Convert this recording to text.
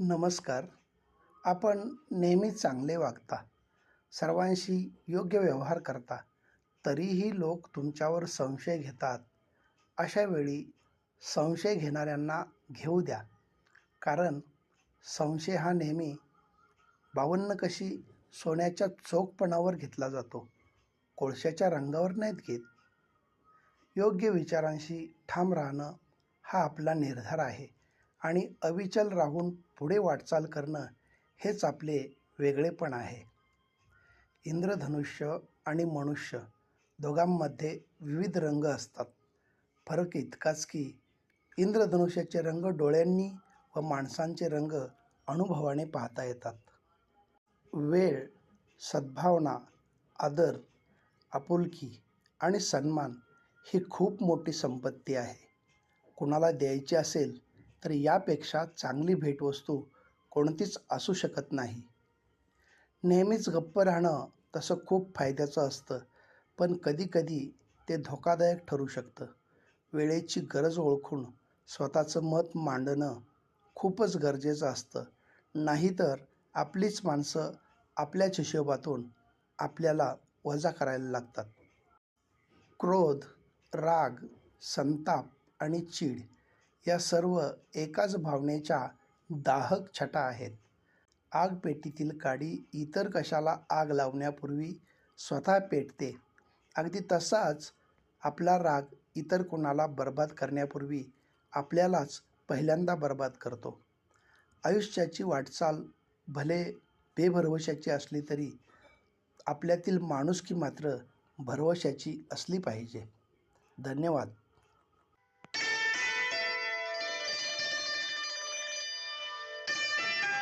नमस्कार. आपण नेहमी चांगले वागता, सर्वांशी योग्य व्यवहार करता, तरीही लोक तुमच्यावर संशय घेतात. अशा वेळी संशय घेणाऱ्यांना घेऊ द्या. कारण संशय हा नेहमी 52 कशी सोन्याच्या चोखपणावर घेतला जातो, कोळशाच्या रंगावर नाहीत घेत. योग्य विचारांशी ठाम राहणं हा आपला निर्धार आहे आणि अविचल राहून पुढे वाटचाल करणं हेच आपले वेगळेपण आहे. इंद्रधनुष्य आणि मनुष्य दोघांमध्ये विविध रंग असतात. फरक इतकाच की इंद्रधनुष्याचे रंग डोळ्यांनी व माणसांचे रंग अनुभवाने पाहता येतात. वेळ, सद्भावना, आदर, आपुलकी आणि सन्मान ही खूप मोठी संपत्ती आहे. कुणाला द्यायची असेल तर यापेक्षा चांगली भेटवस्तू कोणतीच असू शकत नाही. नेहमीच गप्प राहणं तसं खूप फायद्याचं असतं, पण कधीकधी ते धोकादायक ठरू शकतं. वेळेची गरज ओळखून स्वतःचं मत मांडणं खूपच गरजेचं असतं. नाहीतर आपलीच माणसं आपल्याच हिशोबातून आपल्याला वजा करायला लागतात. क्रोध, राग, संताप आणि चीड या सर्व एकाच भावनेच्या दाहक छटा आहेत. आगपेटीतील काडी इतर कशाला आग लावण्यापूर्वी स्वतः पेटते, अगदी तसाच आपला राग इतर कुणाला बर्बाद करण्यापूर्वी आपल्यालाच पहिल्यांदा बर्बाद करतो. आयुष्याची वाटचाल भले बेभरवशाची असली तरी आपल्यातील माणुसकी मात्र भरवशाची असली पाहिजे. धन्यवाद.